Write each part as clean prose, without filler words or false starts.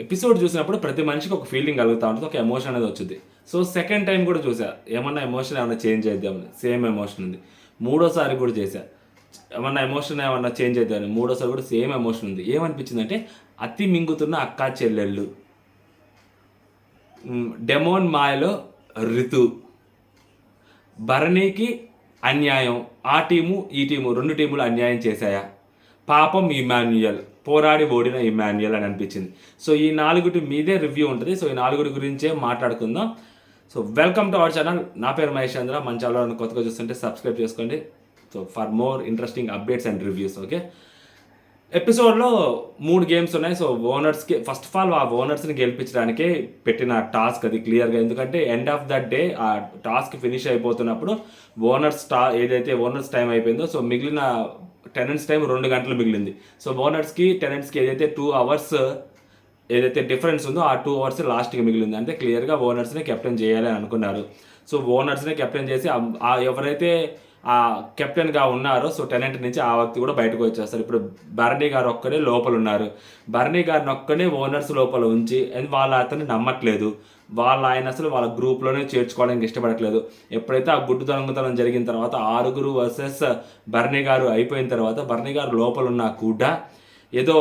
Episode చూసినప్పుడు ప్రతి మనిషికి ఒక ఫీలింగ్ కలుగుతూ ఉంటుంది, ఒక ఎమోషన్ అనేది వచ్చింది. సో సెకండ్ టైం కూడా చూసా, ఏమన్నా ఎమోషన్ ఏమన్నా చేంజ్ చేద్దామని, సేమ్ ఎమోషన్ ఉంది. మూడోసారి కూడా చేశా, ఏమన్నా ఎమోషన్ ఏమన్నా చేంజ్ చేద్దామని, మూడోసారి కూడా సేమ్ ఎమోషన్ ఉంది. ఏమనిపించింది అంటే, అతి మింగుతున్న అక్కా చెల్లెళ్ళు, డెమోన్ మాయలో రితు, భరణికి అన్యాయం, ఆ టీము ఈ టీము రెండు టీములు అన్యాయం చేశాయా, పాపం ఇమాన్యుయల్, పోరాడి ఓడిన ఇమాన్యుయల్ అని అనిపించింది. సో ఈ నాలుగుటి మీదే రివ్యూ ఉంటుంది. సో ఈ నాలుగుటి గురించే మాట్లాడుకుందాం. So welcome to our channel. నా పేరు మహేష్ చంద్ర. మన ఛానల్ కొత్తగా చూస్తుంటే సబ్స్క్రైబ్ చేసుకోండి. So for more interesting updates and reviews. Okay, ఎపిసోడ్లో 3 గేమ్స్ ఉన్నాయి. సో ఓనర్స్కి ఫస్ట్ ఆఫ్ ఆల్ ఆ ఓనర్స్ని గెలిపించడానికే పెట్టిన టాస్క్ అది క్లియర్గా. ఎందుకంటే ఎండ్ ఆఫ్ ద డే ఆ టాస్క్ ఫినిష్ అయిపోతున్నప్పుడు ఏదైతే ఓనర్స్ టైం అయిపోయిందో, సో మిగిలిన టెనెంట్స్ టైం 2 గంటలు మిగిలింది. సో ఓనర్స్కి టెనెంట్స్కి ఏదైతే 2 అవర్స్ ఏదైతే డిఫరెన్స్ ఉందో ఆ 2 అవర్స్ లాస్ట్కి మిగిలింది. అంటే క్లియర్గా ఓనర్స్ని కెప్టెన్ చేయాలి అని అనుకున్నారు. సో ఓనర్స్ని కెప్టెన్ చేసి ఎవరైతే ఆ కెప్టెన్గా ఉన్నారో, సో టెనెంట్ నుంచి ఆ వ్యక్తి కూడా బయటకు వచ్చేస్తారు. ఇప్పుడు భరణి గారు ఒక్కడే లోపల ఉన్నారు. భరణి గారిని ఒక్కడే ఓనర్స్ లోపల ఉంచి అతన్ని నమ్మట్లేదు. ఆయన అసలు వాళ్ళ గ్రూప్లోనే చేర్చుకోవడానికి ఇష్టపడట్లేదు. ఎప్పుడైతే ఆ గుడ్డు దొంగతనం జరిగిన తర్వాత 6 వర్సెస్ భరణి గారు అయిపోయిన తర్వాత, భరణి గారు లోపల ఉన్నా కూడా ఏదో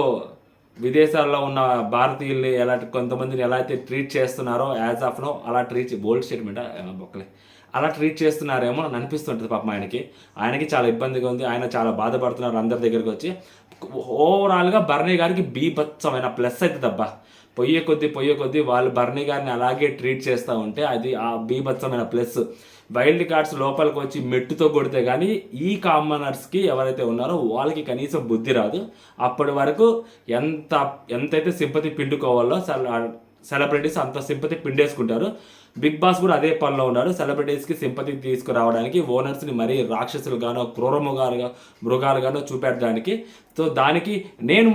విదేశాల్లో ఉన్న భారతీయుల్ని కొంతమందిని ఎలా అయితే ట్రీట్ చేస్తున్నారో యాజ్ ఆఫ్ నో, అలా బోల్డ్ స్టేట్మెంట్ బొక్కలే, అలా ట్రీట్ చేస్తున్నారేమో అని అనిపిస్తుంటుంది పాపం ఆయనకి చాలా ఇబ్బందిగా ఉంది. ఆయన చాలా బాధపడుతున్నారు అందరి దగ్గరికి వచ్చి. ఓవరాల్గా భరణి గారికి బీభత్సమైన ప్లస్ అవుతుంది అబ్బా. పొయ్యే కొద్దీ వాళ్ళు భరణి గారిని అలాగే ట్రీట్ చేస్తూ ఉంటే అది ఆ బీభత్సమైన ప్లస్. వైల్డ్ కార్డ్స్ లోపలికి వచ్చి మెట్టుతో కొడితే కానీ ఈ కామనర్స్కి ఎవరైతే ఉన్నారో వాళ్ళకి కనీసం బుద్ధి రాదు. అప్పటి వరకు ఎంతైతే సింపతి పిండుకోవాలో సెలబ్రిటీస్ అంత సింపతి పిండేసుకుంటారు. బిగ్ బాస్ కూడా అదే పనిలో ఉన్నారు. సెలబ్రిటీస్కి సింపతి తీసుకురావడానికి, ఓనర్స్ని మరీ రాక్షసులుగానో మృగాలుగానో చూపెట్టడానికి. సో దానికి నేను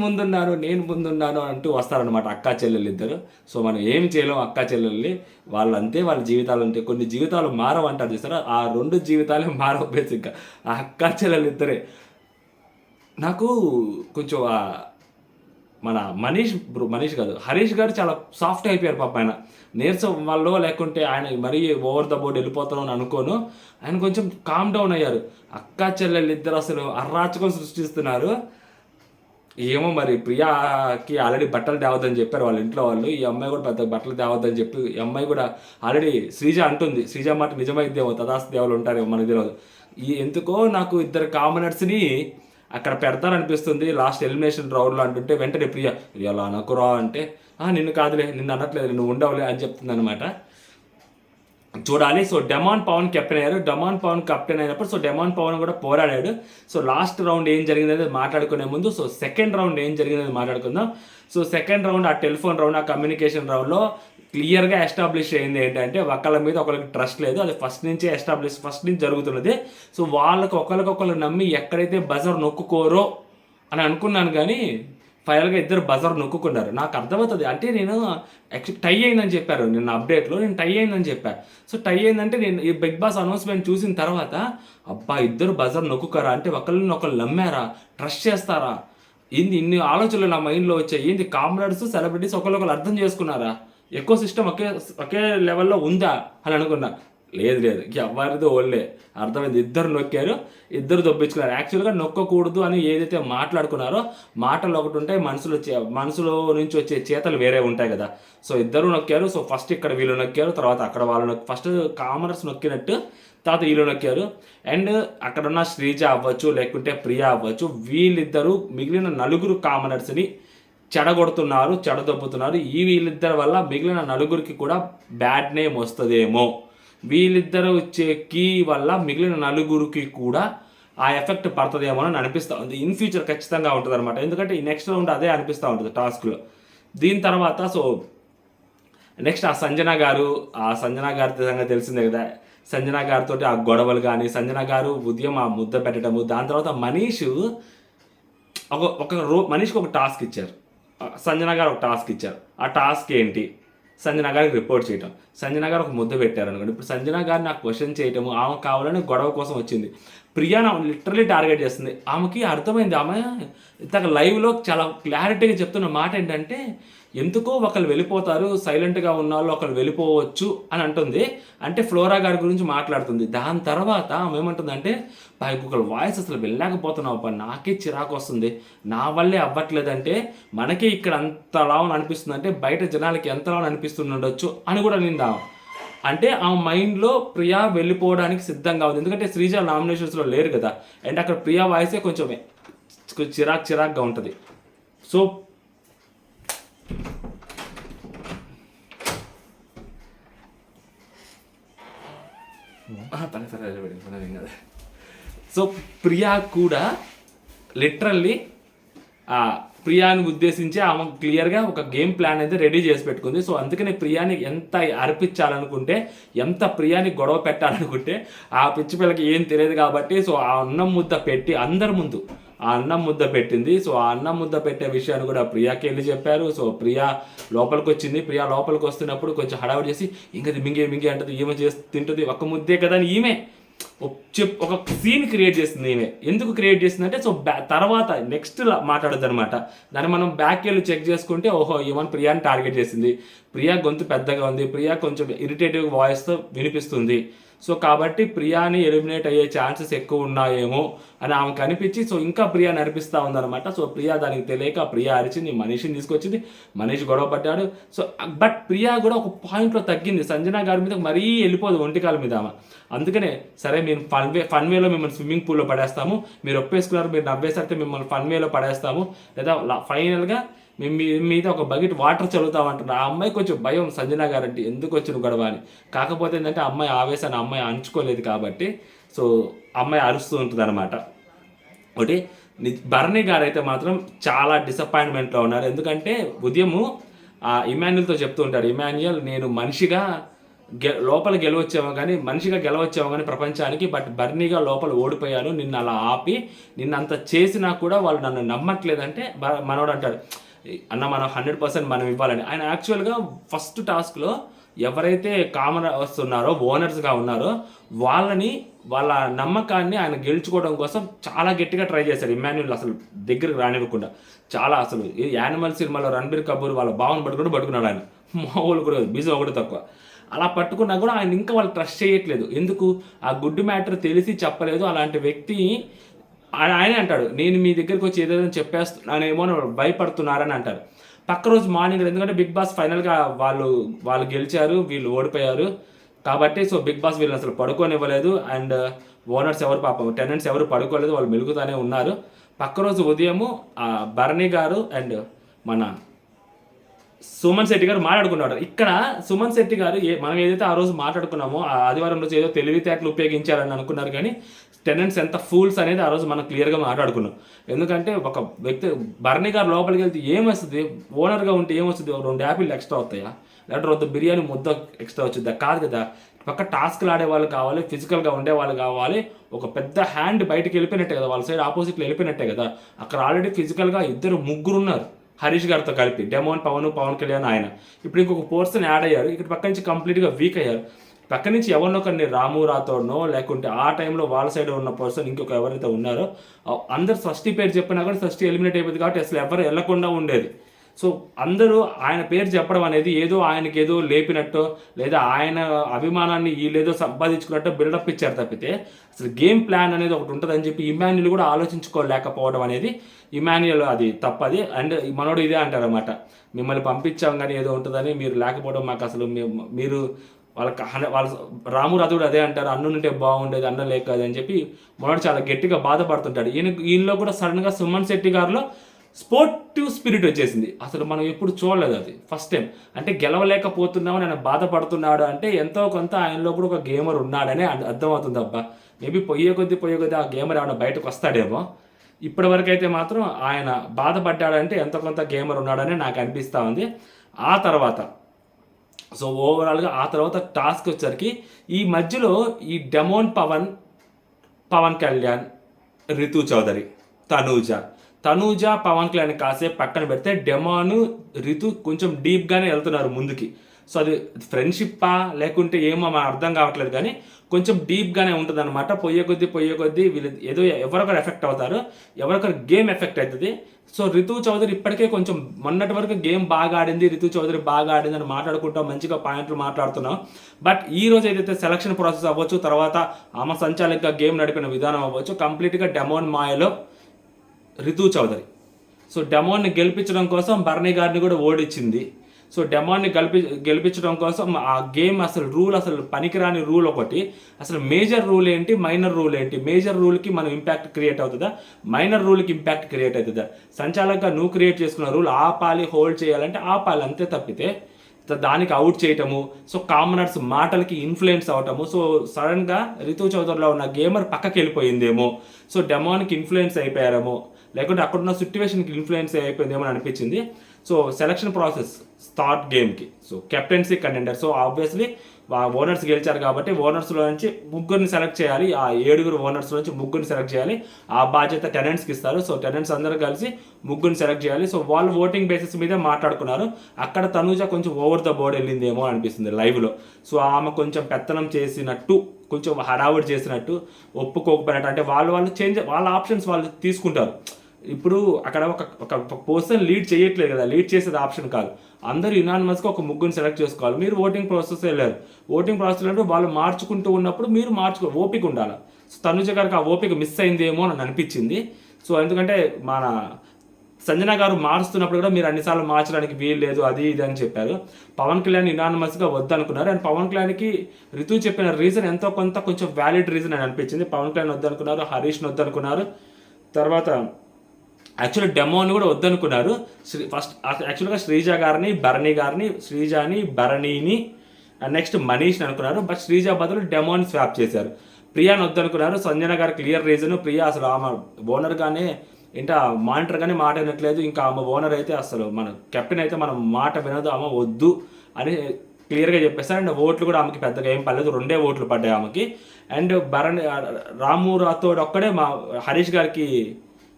ముందున్నాను అంటూ వస్తారనమాట అక్కా చెల్లెళ్ళు ఇద్దరు. సో మనం ఏమి చేయలేం అక్కా చెల్లెల్ని, వాళ్ళంతే, వాళ్ళ జీవితాలు అంతే. కొన్ని జీవితాలు మారవంటారు చూస్తారా, ఆ 2 జీవితాలే మారవు బేసిక్గా. ఆ అక్కా చెల్లెలు ఇద్దరే. నాకు కొంచెం మన మనీష్ కాదు, హరీష్ గారు చాలా సాఫ్ట్ అయిపోయారు పాప. ఆయన నీరసం వల్ల లేకుంటే ఆయన మరీ ఓవర్ ద బోర్డ్ వెళ్ళిపోతాను అని అనుకోను, ఆయన కొంచెం కామ్ డౌన్ అయ్యారు. అక్కా చెల్లెళ్ళు ఇద్దరు అసలు అరాచకం సృష్టిస్తున్నారు. ఏమో మరి ప్రియాకి ఆల్రెడీ బట్టలు తేవద్దని చెప్పారు వాళ్ళ ఇంట్లో వాళ్ళు. ఈ అమ్మాయి కూడా పెద్ద బట్టలు తేవద్దని చెప్పి, ఈ అమ్మాయి కూడా ఆల్రెడీ శ్రీజ అంటుంది. శ్రీజ మాట నిజమైద్దేమో, తదాస్తు దేవులు ఉంటారేమో మనకు తెలియదు. ఎందుకో నాకు ఇద్దరు కామనర్స్ని అక్కడ పెడతారనిపిస్తుంది లాస్ట్ ఎలిమినేషన్ రౌండ్లో అంటుంటే, వెంటనే ప్రియ ఇలా అనకురా అంటే, నిన్ను కాదులే, నిన్ను అనట్లేదు, నువ్వు ఉండవులే అని చెప్తుంది అనమాట. చూడాలి. సో డెమాన్ పవన్ కెప్టెన్ అయ్యారు. డెమాన్ పవన్ కెప్టెన్ అయినప్పుడు సో డెమాన్ పవన్ కూడా పోరాడాడు. సో లాస్ట్ రౌండ్ ఏం జరిగిందనేది మాట్లాడుకునే ముందు సో సెకండ్ రౌండ్ ఏం జరిగిందని మాట్లాడుకుందాం. సో సెకండ్ రౌండ్ ఆ టెలిఫోన్ రౌండ్, ఆ కమ్యూనికేషన్ రౌండ్లో క్లియర్గా ఎస్టాబ్లిష్ అయింది ఏంటంటే, ఒకళ్ళ మీద ఒకరికి ట్రస్ట్ లేదు. అది ఫస్ట్ నుంచి జరుగుతున్నది. సో ఒకరికొకరు నమ్మి ఎక్కడైతే బజర్ నొక్కుకోరో అని అనుకున్నాను, కానీ ఫైనల్గా ఇద్దరు బజర్ నొక్కుకున్నారు. నాకు అర్థమవుతుంది. అంటే నేను టై అయిందని చెప్పారు నిన్న అప్డేట్లో, నేను టై అయిందని చెప్పాను. సో టై అయిందంటే నేను ఈ బిగ్ బాస్ అనౌన్స్మెంట్ చూసిన తర్వాత, అబ్బా ఇద్దరు బజర్ నొక్కుకారా అంటే ఒకళ్ళని ఒకళ్ళు నమ్మారా, ట్రస్ట్ చేస్తారా, ఇన్ని ఆలోచనలు నా మైండ్లో వచ్చాయి. ఏంది కామనర్స్ సెలబ్రిటీస్ ఒకళ్ళొకళ్ళు అర్థం చేసుకున్నారా, ఎక్కువ సిస్టమ్ ఒకే లెవెల్లో ఉందా అని అనుకున్నా. లేదు ఎవరిదో ఓళ్ళే అర్థమైంది. ఇద్దరు నొక్కారు, ఇద్దరు దొబ్బించుకున్నారు. యాక్చువల్గా నొక్కకూడదు అని ఏదైతే మాట్లాడుకున్నారో, మాటలు ఒకటి ఉంటాయి, మనసులో నుంచి వచ్చే చేతలు వేరే ఉంటాయి కదా. సో ఇద్దరు నొక్కారు. సో ఫస్ట్ ఇక్కడ వీళ్ళు నొక్కారు, తర్వాత అక్కడ వాళ్ళు ఫస్ట్ కామనర్స్ నొక్కినట్టు తర్వాత వీళ్ళు నొక్కారు. అండ్ అక్కడున్న శ్రీజ అవ్వచ్చు, లేకుంటే ప్రియా అవ్వచ్చు, వీళ్ళిద్దరూ మిగిలిన 4 కామనర్స్ని చెడదొబ్బుతున్నారు. వీళ్ళిద్దరి వల్ల మిగిలిన 4కి కూడా బ్యాడ్ నేమ్ వస్తుందేమో. వీళ్ళిద్దరు వచ్చే కీ వల్ల మిగిలిన 4కి కూడా ఆ ఎఫెక్ట్ పడుతుందేమో అని అనిపిస్తూ ఉంది. ఇన్ ఫ్యూచర్ ఖచ్చితంగా ఉంటుంది అనమాట. ఎందుకంటే ఈ నెక్స్ట్ రౌండ్ అదే అనిపిస్తూ ఉంటుంది టాస్క్లో. దీని తర్వాత సో నెక్స్ట్ ఆ సంజన గారి సంగతి తెలిసిందే కదా. సంజన గారితో ఆ గొడవలు కానీ, సంజన గారు ఉదయం ఆ ముద్ద పెట్టడము, దాని తర్వాత మనీష్కి ఒక టాస్క్ ఇచ్చారు. సంజన గారు ఒక టాస్క్ ఇచ్చారు. ఆ టాస్క్ ఏంటి, సంజన గారికి రిపోర్ట్ చేయటం. సంజన గారు ఒక ముద్ద పెట్టారు అనుకోండి. ఇప్పుడు సంజన గారిని నాకు క్వశ్చన్ చేయటము, ఆమె కావాలని గొడవ కోసం వచ్చింది. ప్రియాను లిటరలీ టార్గెట్ చేస్తుంది. ఆమెకి అర్థమైంది. ఆమె ఇంతక లైవ్లో చాలా క్లారిటీగా చెప్తున్న మాట ఏంటంటే, ఎందుకో ఒకళ్ళు వెళ్ళిపోతారు, సైలెంట్గా ఉన్న వాళ్ళు ఒకళ్ళు వెళ్ళిపోవచ్చు అని అంటుంది. అంటే ఫ్లోరా గారి గురించి మాట్లాడుతుంది. దాని తర్వాత ఆమె ఏమంటుందంటే, ఒకళ్ళ వాయిస్ అసలు వెళ్ళలేకపోతున్నావు, నాకే చిరాకు వస్తుంది, నా వల్లే అవ్వట్లేదంటే మనకే ఇక్కడ అంతలా అనిపిస్తుంది, అంటే బయట జనాలకి ఎంతలా అనిపిస్తుండొచ్చు అని కూడా నిందా. అంటే ఆ మైండ్లో ప్రియా వెళ్ళిపోవడానికి సిద్ధంగా ఉంది. ఎందుకంటే శ్రీజ నామినేషన్స్లో లేరు కదా, అండ్ అక్కడ ప్రియా వాయిసే కొంచెం చిరాక్గా ఉంటుంది. సో సో ప్రియా కూడా లిటరల్లీ ప్రియాని ఉద్దేశించి ఆమె క్లియర్గా ఒక గేమ్ ప్లాన్ అయితే రెడీ చేసి పెట్టుకుంది. సో అందుకనే ప్రియాని ఎంత అర్పించాలనుకుంటే, ఎంత ప్రియాని గొడవ పెట్టాలనుకుంటే ఆ పిచ్చి పిల్లకి ఏం తెలియదు కాబట్టి సో ఆ అన్నం ముద్ద పెట్టి అందరి ముందు ఆ అన్నం ముద్ద పెట్టింది. సో ఆ అన్నం ముద్ద పెట్టే విషయాన్ని కూడా ప్రియాకి వెళ్ళి చెప్పారు. సో ప్రియా లోపలికి వచ్చింది. ప్రియా లోపలికి వస్తున్నప్పుడు కొంచెం హడావుడి చేసి ఇంకది మింగే అంటది, ఈమె చేసి తింటుంది, ఒక ముద్దే కదా అని ఈమె ఒక సీన్ క్రియేట్ చేస్తుంది. ఈమె ఎందుకు క్రియేట్ చేస్తుంది అంటే, సో తర్వాత నెక్స్ట్ మాట్లాడద్దు అనమాట. దాన్ని మనం బ్యాక్ వెళ్ళి చెక్ చేసుకుంటే, ఓహో ఈవెన్ ప్రియాని టార్గెట్ చేసింది, ప్రియా గొంతు పెద్దగా ఉంది, ప్రియా కొంచెం ఇరిటేటివ్ వాయిస్తో వినిపిస్తుంది, సో కాబట్టి ప్రియాని ఎలిమినేట్ అయ్యే ఛాన్సెస్ ఎక్కువ ఉన్నాయేమో అని ఆమెకు అనిపించి సో ఇంకా ప్రియాని అనిపిస్తూ ఉందన్నమాట. సో ప్రియా దానికి తెలియక ప్రియా అరిచింది, మనీషిని తీసుకొచ్చింది, మనీష్ గొడవ పడ్డాడు. సో బట్ ప్రియా కూడా ఒక పాయింట్లో తగ్గింది, సంజన గారి మీద మరీ వెళ్ళిపోదు ఒంటికాల మీద ఆమె. అందుకనే సరే మేము ఫన్ వేలో మిమ్మల్ని స్విమ్మింగ్ పూల్లో పడేస్తాము, మీరు ఒప్పేసుకున్నారు, మీరు నవ్వేసరికి మిమ్మల్ని ఫన్ వేలో పడేస్తాము, లేదా ఫైనల్గా మేము మీద ఒక బకెట్ వాటర్ చల్లుతామంటున్నారు. ఆ అమ్మాయి కొంచెం భయం సంజన గారు అంటే, ఎందుకు వచ్చిన గొడవ అని. కాకపోతే ఏంటంటే అమ్మాయి ఆవేశాన్ని అమ్మాయి అంచుకోలేదు కాబట్టి సో అమ్మాయి అరుస్తూ ఉంటుంది అనమాట. ఒకటి భరణి గారు అయితే మాత్రం చాలా డిసప్పాయింట్మెంట్లో ఉన్నారు. ఎందుకంటే ఉదయము ఇమాన్యుల్తో చెప్తూ ఉంటాడు, ఇమాన్యుల్ నేను మనిషిగా లోపల గెలవచ్చామో కానీ మనిషిగా గెలవచ్చామో కానీ ప్రపంచానికి, బట్ బర్నీగా లోపల ఓడిపోయాను, నిన్ను అలా ఆపి నిన్నంత చేసినా కూడా వాళ్ళు నన్ను నమ్మట్లేదంటే మనోడు అంటాడు, అన్న మనం 100% మనం ఇవ్వాలని. ఆయన యాక్చువల్గా ఫస్ట్ టాస్క్లో ఎవరైతే కామనర్స్ ఉన్నారో, ఓనర్స్గా ఉన్నారో వాళ్ళ నమ్మకాన్ని ఆయన గెలుచుకోవడం కోసం చాలా గట్టిగా ట్రై చేశారు. ఇమాన్యుల్ అసలు దగ్గరికి రానివ్వకుండా చాలా అసలు యానిమల్ సినిమాలో రణబీర్ కపూర్ వాళ్ళ భావన పట్టుకున్నాడు ఆయన, మామూలు కూడా బిజీ ఒకటి తక్కువ. అలా పట్టుకున్నా కూడా ఆయన ఇంకా వాళ్ళు ట్రస్ట్ చేయట్లేదు. ఎందుకు? ఆ గుడ్ మ్యాటర్ తెలిసి చెప్పలేదు. అలాంటి వ్యక్తి ఆయనే అంటాడు, నేను మీ దగ్గరికి వచ్చి ఏదైనా చెప్పేస్తున్నానేమో అని భయపడుతున్నారని అంటారు. పక్క రోజు మార్నింగ్, ఎందుకంటే బిగ్ బాస్ ఫైనల్గా వాళ్ళు గెలిచారు, వీళ్ళు ఓడిపోయారు కాబట్టి సో బిగ్ బాస్ వీళ్ళని అసలు పడుకోనివ్వలేదు. అండ్ ఓనర్స్ ఎవరు పాపం టెనెంట్స్ ఎవరు పడుకోలేదు, వాళ్ళు మెలుగుతూనే ఉన్నారు. పక్క రోజు ఉదయము భరణి గారు అండ్ మన సుమన్ శెట్టి గారు మాట్లాడుకున్నారు. ఇక్కడ సుమన్ శెట్టి గారు మనం ఏదైతే ఆ రోజు మాట్లాడుకున్నామో, ఆ ఆదివారం రోజు ఏదో తెలివితేటలు ఉపయోగించారని అనుకున్నారు, కానీ టెనెంట్స్ ఎంత ఫూల్స్ అనేది ఆ రోజు మనం క్లియర్గా మాట్లాడుకున్నాం. ఎందుకంటే ఒక వ్యక్తి భరణి గారు లోపలికి వెళ్తే ఏమొస్తుంది, ఓనర్గా ఉంటే ఏమొస్తుంది, 2 యాపిల్ ఎక్స్ట్రా అవుతాయా, లేకపోతే 2 బిర్యానీ ముద్ద ఎక్స్ట్రా వచ్చిందా? కాదు కదా. పక్క టాస్క్లు ఆడే వాళ్ళు కావాలి, ఫిజికల్గా ఉండే వాళ్ళు కావాలి. ఒక పెద్ద హ్యాండ్ బయటకు వెళ్ళిపోయినట్టే కదా, వాళ్ళ సైడ్ ఆపోజిట్లో వెళ్ళిపోయినట్టే కదా. అక్కడ ఆల్రెడీ ఫిజికల్గా 2-3 ఉన్నారు హరీష్ గారితో కలిపి, డెమోన్ పవన్ కళ్యాణ్ ఆయన. ఇప్పుడు ఇంకొక పర్సన్ యాడ్ అయ్యారు, ఇక్కడ పక్క నుంచి కంప్లీట్గా వీక్ అయ్యారు. పక్క నుంచి ఎవరినొకరిని రాము రాథోడ్నో లేకుంటే ఆ టైంలో వాళ్ళ సైడ్ ఉన్న పర్సన్ ఇంకొక ఎవరైతే ఉన్నారో అందరు షష్ఠి పేరు చెప్పినా కూడా షష్ఠి ఎలిమినేట్ అయిపోయింది కాబట్టి అసలు ఎవరు వెళ్లకుండా ఉండేది. సో అందరూ ఆయన పేరు చెప్పడం అనేది ఏదో ఆయనకి ఏదో లేపినట్టో లేదా ఆయన అభిమానాన్ని వీళ్ళేదో సంపాదించుకున్నట్టు బిల్డప్ ఇచ్చారు తప్పితే అసలు గేమ్ ప్లాన్ అనేది ఒకటి ఉంటుందని చెప్పి ఇమాన్యుల్ కూడా ఆలోచించుకోలేకపోవడం అనేది ఇమాన్యుల్ అది తప్పది. అండ్ మనోడు ఇదే అంటారు అనమాట, మిమ్మల్ని పంపించాం కానీ ఏదో ఉంటుందని, మీరు లేకపోవడం మాకు అసలు మీరు వాళ్ళ రాము రాజు కూడా అదే అంటారు, అన్నుంటే బాగుండేది, అన్నం లేక అని చెప్పి మనోడు చాలా గట్టిగా బాధపడుతుంటాడు. ఈయనలో కూడా సడన్గా సుమన్ శెట్టి గారిలో స్పోర్టివ్ స్పిరిట్ వచ్చేసింది. అసలు మనం ఎప్పుడు చూడలేదు, అది ఫస్ట్ టైం. అంటే గెలవలేకపోతున్నామని ఆయన బాధపడుతున్నాడు అంటే ఎంతో కొంత ఆయనలో కూడా ఒక గేమర్ ఉన్నాడనే అర్థమవుతుంది. అబ్బా మేబీ పోయే కొద్దీ ఆ గేమర్ ఏమైనా బయటకు వస్తాడేమో. ఇప్పటి వరకు అయితే మాత్రం ఆయన బాధపడ్డాడంటే ఎంతో కొంత గేమర్ ఉన్నాడని నాకు అనిపిస్తూ ఉంది. ఆ తర్వాత సో ఓవరాల్గా ఆ తర్వాత టాస్క్ వచ్చేసరికి ఈ మధ్యలో ఈ డెమోన్ పవన్ కళ్యాణ్, రితు చౌదరి, తనూజ పవన్ కళ్యాణ్ కాసేపు పక్కన పెడితే డెమోను రితు కొంచెం డీప్గానే వెళ్తున్నారు ముందుకి. సో అది ఫ్రెండ్షిప్పా లేకుంటే ఏమో మన అర్థం కావట్లేదు, కానీ కొంచెం డీప్గానే ఉంటుంది అనమాట. పోయే కొద్దీ వీళ్ళు ఏదో ఎవరొకరు ఎఫెక్ట్ అవుతారు, ఎవరొకరు గేమ్ ఎఫెక్ట్ అవుతుంది. సో రితు చౌదరి ఇప్పటికే కొంచెం మొన్నటి వరకు గేమ్ బాగా ఆడింది, రితు చౌదరి బాగా ఆడింది అని మాట్లాడుకుంటాం, మంచిగా పాయింట్లు మాట్లాడుతున్నాం. బట్ ఈ రోజు ఏదైతే సెలక్షన్ ప్రాసెస్ అవ్వచ్చు, తర్వాత ఆమె సంచాలకుగా గేమ్ నడిపిన విధానం అవ్వచ్చు, కంప్లీట్గా డెమోన్ మాయలో రితు చౌదరి. సో డెమోన్ని గెలిపించడం కోసం బర్నీ గారిని కూడా ఓడించింది. సో డెమాన్ని గెలిపించడం కోసం ఆ గేమ్ అసలు పనికిరాని రూల్ ఒకటి. అసలు మేజర్ రూల్ ఏంటి, మైనర్ రూల్ ఏంటి? మేజర్ రూల్కి మనం ఇంపాక్ట్ క్రియేట్ అవుతుందా, మైనర్ రూల్కి ఇంపాక్ట్ క్రియేట్ అవుతుందా? సంచాలకంగా నువ్వు క్రియేట్ చేసుకున్న రూల్ ఆపాలి, హోల్డ్ చేయాలంటే ఆపాలి, అంతే తప్పితే దానికి అవుట్ చేయటము, సో కామనర్స్ మాటలకి ఇన్ఫ్లుయెన్స్ అవటము. సో సడన్గా రితు చౌదరిలో ఉన్న గేమర్ పక్కకి వెళ్ళిపోయిందేమో, సో డెమాన్కి ఇన్ఫ్లుయెన్స్ అయిపోయారేమో, లేకుంటే అక్కడున్న సిచ్యువేషన్కి ఇన్ఫ్లుయెన్స్ అయిపోయిందేమో అని అనిపించింది. సో సెలక్షన్ ప్రాసెస్ స్టార్ట్ గేమ్కి, so captaincy contender, so obviously owners గెలిచారు కాబట్టి ఓనర్స్లో నుంచి ముగ్గురిని సెలెక్ట్ చేయాలి. ఆ 7 ఓనర్స్లో నుంచి ముగ్గురిని సెలెక్ట్ చేయాలి. ఆ బాధ్యత టెనెంట్స్కి ఇస్తారు. సో టెనెంట్స్ అందరూ కలిసి ముగ్గురిని సెలెక్ట్ చేయాలి. సో వాళ్ళు ఓటింగ్ బేసిస్ మీదే మాట్లాడుకున్నారు. అక్కడ తనూజ కొంచెం ఓవర్ ద బోర్డ్ వెళ్ళిందేమో అనిపిస్తుంది లైవ్లో. సో ఆమె కొంచెం పెత్తనం చేసినట్టు, కొంచెం హడావుడి చేసినట్టు, ఒప్పుకోకపోయినట్టు, అంటే వాళ్ళ ఆప్షన్స్ వాళ్ళు తీసుకుంటారు. ఇప్పుడు అక్కడ ఒక పర్సన్ లీడ్ చేయట్లేదు కదా, లీడ్ చేసేది ఆప్షన్ కాదు. అందరూ యునానిమస్గా ఒక ముగ్గురిని సెలెక్ట్ చేసుకోవాలి. మీరు ఓటింగ్ ప్రాసెస్ వెళ్ళారు, ఓటింగ్ ప్రాసెస్ అంటే వాళ్ళు మార్చుకుంటూ ఉన్నప్పుడు మీరు ఓపిక ఉండాలి. సో తనుజ గారికి ఆ ఓపిక మిస్ అయిందేమో అని అనిపించింది. సో ఎందుకంటే మన సంజన గారు మారుస్తున్నప్పుడు కూడా మీరు అన్నిసార్లు మార్చడానికి వీలు లేదు, అది ఇది అని చెప్పారు. పవన్ కళ్యాణ్ యునానిమస్గా వద్దనుకున్నారు. అండ్ పవన్ కళ్యాణ్కి రితు చెప్పిన రీజన్ ఎంతో కొంచెం వ్యాలిడ్ రీజన్ అని అనిపించింది. పవన్ కళ్యాణ్ వద్దనుకున్నారు, హరీష్ని వద్దనుకున్నారు, తర్వాత యాక్చువల్లీ డెమోని కూడా వద్దనుకున్నారు. ఫస్ట్ యాక్చువల్గా శ్రీజ గారిని, భరణి గారిని, శ్రీజాని, భరణిని, నెక్స్ట్ మనీష్ని అనుకున్నారు. బట్ శ్రీజ బదులు డెమోని స్వాప్ చేశారు. ప్రియాని వద్దనుకున్నారు. సంజన గారు క్లియర్ రీజన్, ప్రియా అసలు ఆమె ఓనర్గానే ఇంకా మానిటర్గానే మాట వినట్లేదు. ఇంకా ఆమె ఓనర్ అయితే అసలు మన కెప్టెన్ అయితే మనం మాట వినదు, ఆమె వద్దు అని క్లియర్గా చెప్పేస్తారు. అండ్ ఓట్లు కూడా ఆమెకి పెద్దగా ఏం పర్లేదు, 2 ఓట్లు పడ్డాయి ఆమెకి. అండ్ రాము రాథోడ్ ఒక్కడే మా హరీష్ గారికి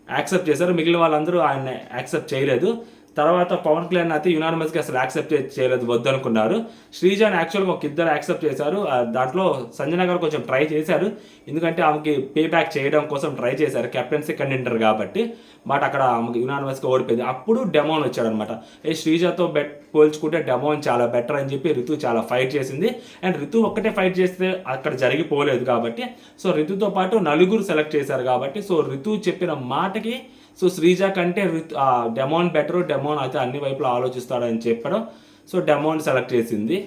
యాక్సెప్ట్ చేశారు, మిగిలిన వాళ్ళందరూ ఆయన యాక్సెప్ట్ చేయలేదు. తర్వాత పవన్ కళ్యాణ్ అయితే యునానిమస్గా అసలు యాక్సెప్ట్ చేయలేదు, వద్దనుకున్నారు. శ్రీజాని యాక్చువల్గా ఒక ఇద్దరు యాక్సెప్ట్ చేశారు. దాంట్లో సంజన గారు కొంచెం ట్రై చేశారు, ఎందుకంటే ఆమెకి పే బ్యాక్ చేయడం కోసం ట్రై చేశారు, కెప్టెన్సీ కంటెండర్ కాబట్టి. బట్ అక్కడ ఆమెకి యునానిమస్గా ఓడిపోయింది. అప్పుడు డెమోన్ వచ్చాడనమాట. శ్రీజాతో పోల్చుకుంటే డెమోన్ చాలా బెటర్ అని చెప్పి రితు చాలా ఫైట్ చేసింది. అండ్ రితు ఒక్కటే ఫైట్ చేస్తే అక్కడ జరిగిపోలేదు కాబట్టి, సో రితుతో పాటు 4 సెలెక్ట్ చేశారు కాబట్టి, సో రితు చెప్పిన మాటకి సో శ్రీజ కంటే డెమోన్ బెటర్, డెమోన్ అయితే అన్ని వైపులు ఆలోచిస్తాడని చెప్పడం, సో డెమోన్ సెలెక్ట్ చేసింది.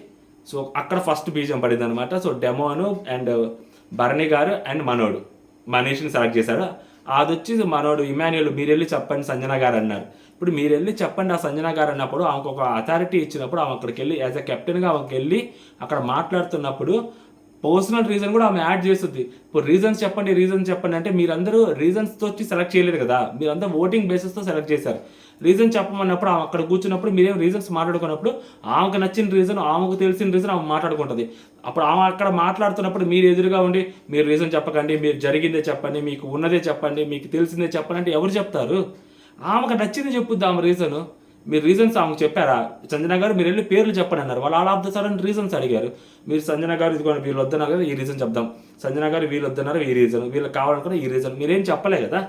సో అక్కడ ఫస్ట్ బీజం పడింది అనమాట. So డెమోను and Bharani garu and మనీష్ని select చేశాడు. అది వచ్చి మనోడు ఇమాన్యుయల్ మీరు వెళ్ళి చెప్పండి సంజన గారు అన్నారు. ఇప్పుడు మీరు వెళ్ళి చెప్పండి ఆ సంజన గారు అన్నప్పుడు ఆమెకు ఒక అథారిటీ ఇచ్చినప్పుడు ఆమె అక్కడికి వెళ్ళి యాజ్ ఎ కెప్టెన్గా ఆమెకి వెళ్ళి అక్కడ మాట్లాడుతున్నప్పుడు పర్సనల్ రీజన్ కూడా ఆమె యాడ్ చేస్తుంది. ఇప్పుడు రీజన్స్ చెప్పండి అంటే మీరందరూ రీజన్స్తో సెలెక్ట్ చేయలేదు కదా, మీరందరూ ఓటింగ్ బేసిస్తో సెలెక్ట్ చేశారు. రీజన్ చెప్పమన్నప్పుడు ఆమె అక్కడ కూర్చున్నప్పుడు మీరేం రీజన్స్ మాట్లాడుకున్నప్పుడు ఆమెకు నచ్చిన రీజన్, ఆమెకు తెలిసిన రీజన్ ఆమె మాట్లాడుకుంటుంది. అప్పుడు ఆమె అక్కడ మాట్లాడుతున్నప్పుడు మీరు ఎదురుగా ఉండి మీరు రీజన్ చెప్పకండి, మీరు జరిగిందే చెప్పండి, మీకు ఉన్నదే చెప్పండి, మీకు తెలిసిందే చెప్పండి అంటే ఎవరు చెప్తారు? ఆమెకు నచ్చింది చెప్పుద్ది ఆమె రీజను. మీరు రీజన్స్ ఆమెకు చెప్పారా? సంజన గారు మీరు వెళ్ళి పేర్లు చెప్పండి అన్నారు. వాళ్ళు all of the sudden reasons అడిగారు. మీరు సంజన గారు ఇదిగోండి వీళ్ళు వద్దన్నారు కదా, ఈ రీజన్ చెప్దాం. సంజన గారు వీళ్ళు వద్దన్నారు, ఈ రీజన్, వీళ్ళకి కావాలనుకున్న ఈ రీజన్, మీరేం చెప్పలే కదా.